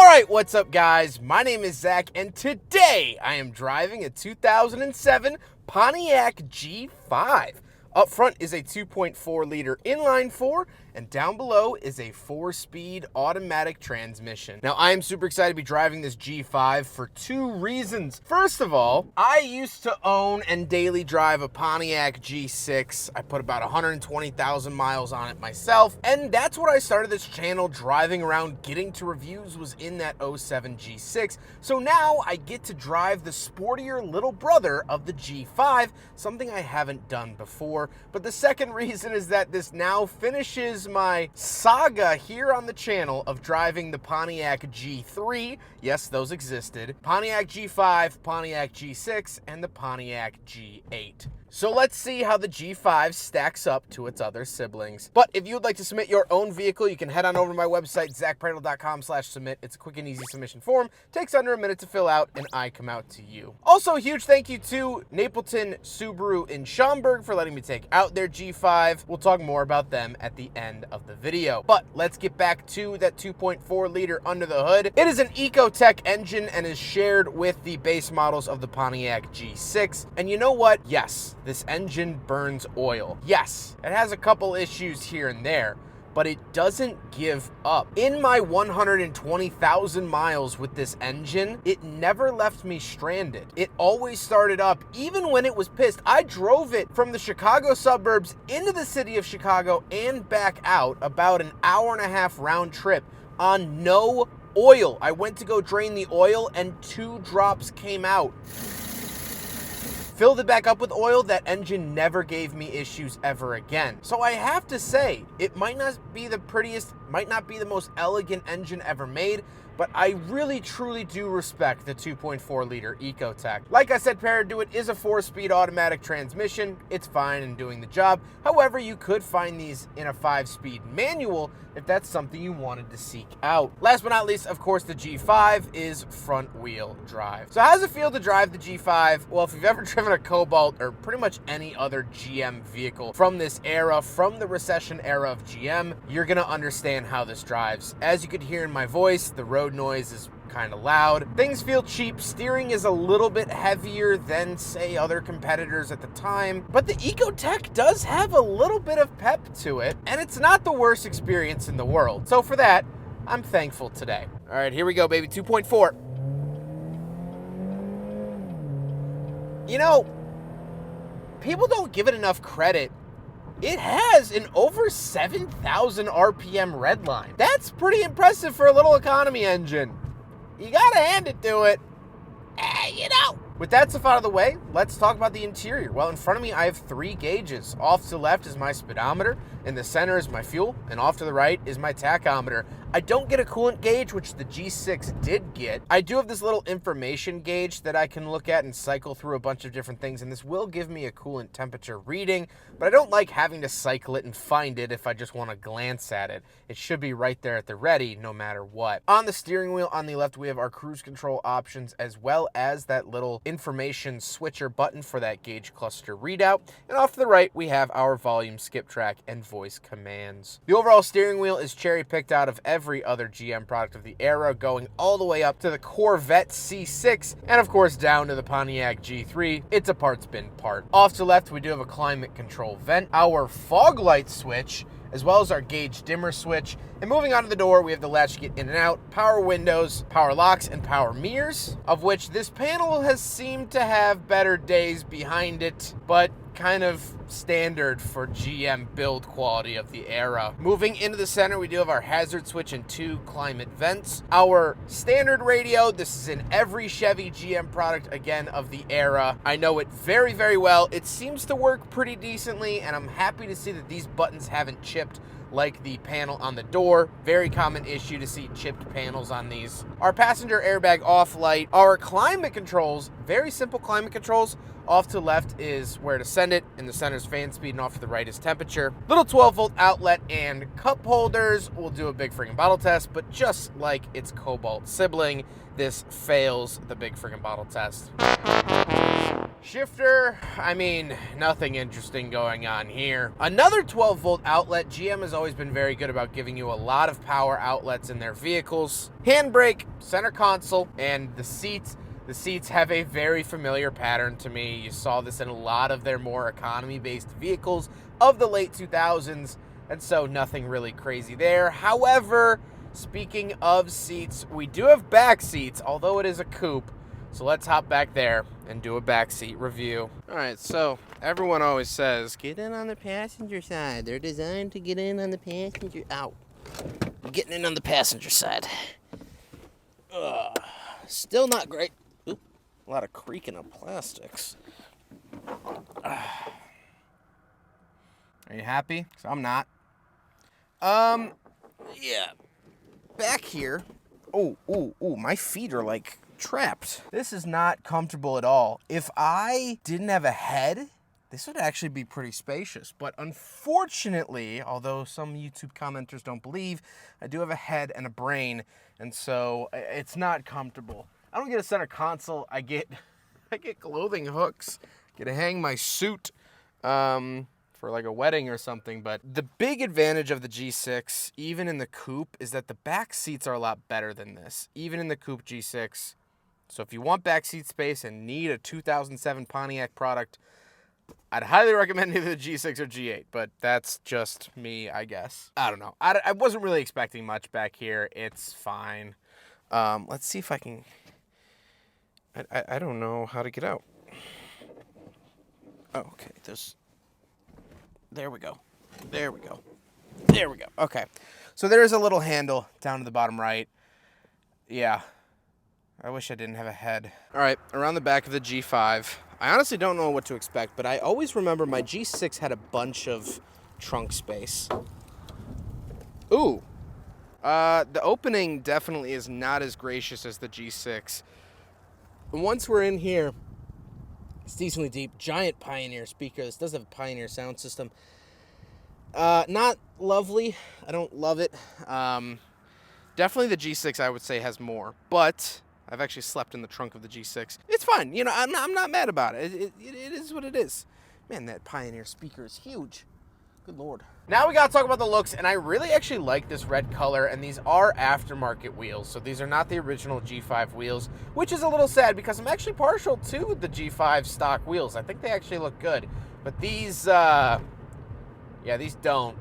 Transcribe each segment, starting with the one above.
Alright, what's up guys? My name is Zach and today I am driving a 2007 Pontiac G5. Up front is a 2.4 liter inline 4 and down below is a 4-speed automatic transmission. Now I am super excited to be driving this G5 for two reasons. First of all, I used to own and daily drive a Pontiac G6. I put about 120,000 miles on it myself, and that's what I started this channel driving around getting to reviews, was in that 07 G6. So now I get to drive the sportier little brother of the G5, something I haven't done before. But the second reason is that this now finishes my saga here on the channel of driving the Pontiac G3. Yes, those existed. Pontiac G5, Pontiac G6, and the Pontiac G8. So let's see how the G5 stacks up to its other siblings. But if you would like to submit your own vehicle, you can head on over to my website, zackprandtl.com/submit. It's a quick and easy submission form. Takes under a minute to fill out, and I come out to you. Also, a huge thank you to Napleton Subaru in Schaumburg for letting me take out their G5. We'll talk more about them at the end of the video. But let's get back to that 2.4 liter under the hood. It is an Ecotec engine and is shared with the base models of the Pontiac G6. And you know what? Yes, this engine burns oil. Yes, it has a couple issues here and there, but it doesn't give up. In my 120,000 miles with this engine, it never left me stranded. It always started up, even when it was pissed. I drove it from the Chicago suburbs into the city of Chicago and back out, about an hour-and-a-half round trip on no oil. I went to go drain the oil and 2 drops came out. Filled it back up with oil, that engine never gave me issues ever again. So I have to say, it might not be the prettiest, might not be the most elegant engine ever made, but I really truly do respect the 2.4 liter Ecotec. Like I said prior to it, is a 4-speed automatic transmission. It's fine in doing the job. However, you could find these in a 5-speed manual if that's something you wanted to seek out. Last but not least, of course, the G5 is front wheel drive. So how does it feel to drive the G5? Well, if you've ever driven a Cobalt or pretty much any other GM vehicle from this era, from the recession era of GM, you're gonna understand how this drives. As you could hear in my voice, the road noise is kind of loud. Things feel cheap. Steering is a little bit heavier than, say, other competitors at the time, but the Ecotec does have a little bit of pep to it, and it's not the worst experience in the world. So for that, I'm thankful today. All right, here we go, baby. 2.4. You know, people don't give it enough credit. It has an over 7,000 RPM redline. That's pretty impressive for a little economy engine. You gotta hand it to it. You know. With that stuff out of the way, let's talk about the interior. Well, in front of me, I have 3 gauges. Off to the left is my speedometer, in the center is my fuel, and off to the right is my tachometer. I don't get a coolant gauge, which the G6 did get. I do have this little information gauge that I can look at and cycle through a bunch of different things, and this will give me a coolant temperature reading, but I don't like having to cycle it and find it if I just want to glance at it. It should be right there at the ready, no matter what. On the steering wheel on the left, we have our cruise control options, as well as that little information switcher button for that gauge cluster readout. And off to the right, we have our volume, skip track, and voice commands. The overall steering wheel is cherry picked out of every other GM product of the era, going all the way up to the Corvette C6, and of course down to the Pontiac G3. It's a parts bin part. Off to the left, we do have a climate control vent, our fog light switch, as well as our gauge dimmer switch. And moving on to the door, we have the latch to get in and out, power windows, power locks, and power mirrors, of which this panel has seemed to have better days behind it, but kind of standard for GM build quality of the era. Moving into the center, we do have our hazard switch and 2 climate vents. Our standard radio, this is in every Chevy GM product, again, of the era. I know it very, very well. It seems to work pretty decently, and I'm happy to see that these buttons haven't chipped like the panel on the door. Very common issue to see chipped panels on these. Our passenger airbag off light. Our climate controls, very simple climate controls. Off to the left is where to send it, in the center is fan speed, and off to the right is temperature. Little 12-volt outlet and cup holders. We'll do a big friggin' bottle test, but just like its Cobalt sibling, this fails the big friggin' bottle test. Shifter, I mean, nothing interesting going on here. Another 12-volt outlet. GM has always been very good about giving you a lot of power outlets in their vehicles. Handbrake, center console, and the seats. The seats have a very familiar pattern to me. You saw this in a lot of their more economy-based vehicles of the late 2000s, and so nothing really crazy there. However, speaking of seats, we do have back seats, although it is a coupe. So let's hop back there and do a backseat review. All right, so everyone always says, get in on the passenger side. They're designed to get in on the passenger. Ow. I'm getting in on the passenger side. Still not great. Oop, a lot of creaking of plastics. Are you happy? 'Cause I'm not. Yeah. Back here. Oh, my feet are like trapped. This is not comfortable at all. If I didn't have a head, this would actually be pretty spacious. But unfortunately, although some YouTube commenters don't believe, I do have a head and a brain, and so it's not comfortable. I don't get a center console. I get clothing hooks. Get to hang my suit for like a wedding or something. But the big advantage of the G6, even in the coupe, is that the back seats are a lot better than this. Even in the coupe G6. So if you want backseat space and need a 2007 Pontiac product, I'd highly recommend either the G6 or G8, but that's just me, I guess. I don't know. I wasn't really expecting much back here. It's fine. Let's see if I can... I don't know how to get out. Oh, okay. There we go. There we go. There we go. Okay. So there's a little handle down to the bottom right. Yeah. I wish I didn't have a head. All right, around the back of the G5. I honestly don't know what to expect, but I always remember my G6 had a bunch of trunk space. Ooh. The opening definitely is not as gracious as the G6. Once we're in here, it's decently deep. Giant Pioneer speakers. Does have a Pioneer sound system. Not lovely. I don't love it. Definitely the G6, I would say, has more, but I've actually slept in the trunk of the G6. It's fine. You know, I'm not mad about it. It is what it is. Man, that Pioneer speaker is huge. Good Lord. Now we gotta talk about the looks, and I really actually like this red color, and these are aftermarket wheels, so these are not the original G5 wheels, which is a little sad because I'm actually partial to the G5 stock wheels. I think they actually look good, but these, yeah, these don't.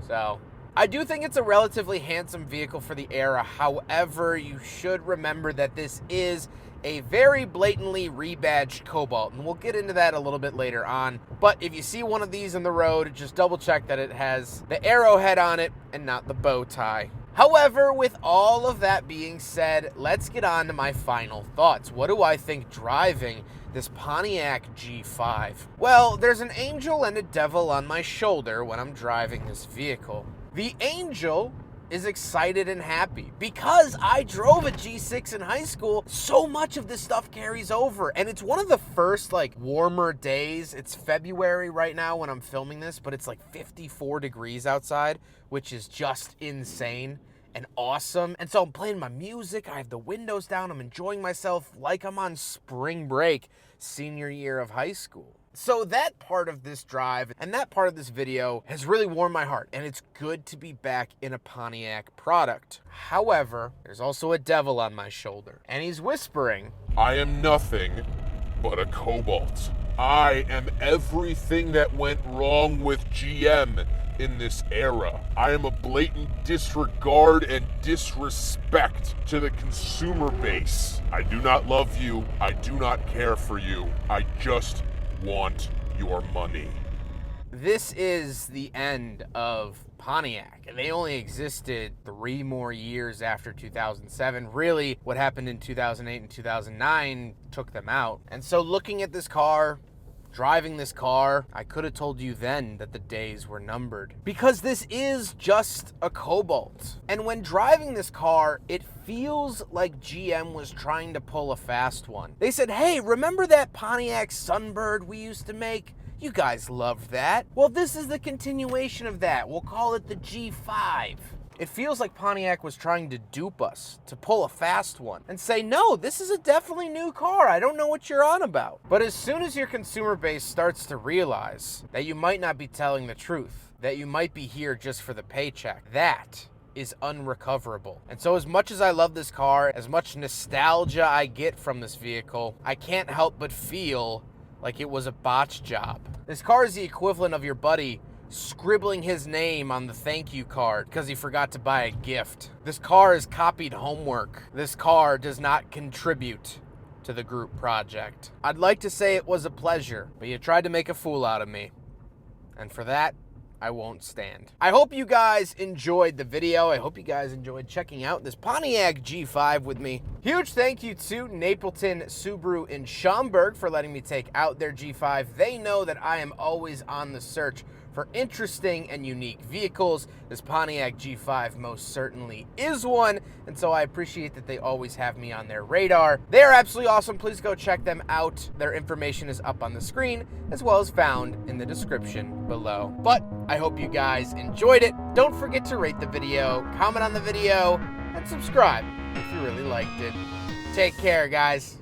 So I do think it's a relatively handsome vehicle for the era. However, you should remember that this is a very blatantly rebadged Cobalt, and we'll get into that a little bit later on. But if you see one of these in the road, just double check that it has the arrowhead on it and not the bow tie. However, with all of that being said, let's get on to my final thoughts. What do I think driving this Pontiac G5? Well, there's an angel and a devil on my shoulder when I'm driving this vehicle. The angel is excited and happy because I drove a G6 in high school. So much of this stuff carries over, and it's one of the first like warmer days. It's February right now when I'm filming this, but it's like 54 degrees outside, which is just insane and awesome. And so I'm playing my music, I have the windows down, I'm enjoying myself like I'm on spring break, senior year of high school. So that part of this drive and that part of this video has really warmed my heart, and it's good to be back in a Pontiac product. However, there's also a devil on my shoulder, and he's whispering, I am nothing but a Cobalt. I am everything that went wrong with GM in this era. I am a blatant disregard and disrespect to the consumer base. I do not love you. I do not care for you. I just want your money. This is the end of Pontiac. They only existed 3 more years after 2007. Really, what happened in 2008 and 2009 took them out. And so looking at this car, driving this car, I could have told you then that the days were numbered. Because this is just a Cobalt. And when driving this car, it feels like GM was trying to pull a fast one. They said, hey, remember that Pontiac Sunbird we used to make? You guys loved that. Well, this is the continuation of that. We'll call it the G5. It feels like Pontiac was trying to dupe us, to pull a fast one, and say, no, this is a definitely new car. I don't know what you're on about. But as soon as your consumer base starts to realize that you might not be telling the truth, that you might be here just for the paycheck, that is unrecoverable. And so as much as I love this car, as much nostalgia I get from this vehicle, I can't help but feel like it was a botch job. This car is the equivalent of your buddy scribbling his name on the thank you card because he forgot to buy a gift. This car is copied homework. This car does not contribute to the group project. I'd like to say it was a pleasure, but you tried to make a fool out of me. And for that, I won't stand. I hope you guys enjoyed the video. I hope you guys enjoyed checking out this Pontiac G5 with me. Huge thank you to Napleton Subaru in Schaumburg for letting me take out their G5. They know that I am always on the search for interesting and unique vehicles. This Pontiac G5 most certainly is one, and so I appreciate that they always have me on their radar. They are absolutely awesome. Please go check them out. Their information is up on the screen, as well as found in the description below. But I hope you guys enjoyed it. Don't forget to rate the video, comment on the video, and subscribe if you really liked it. Take care, guys.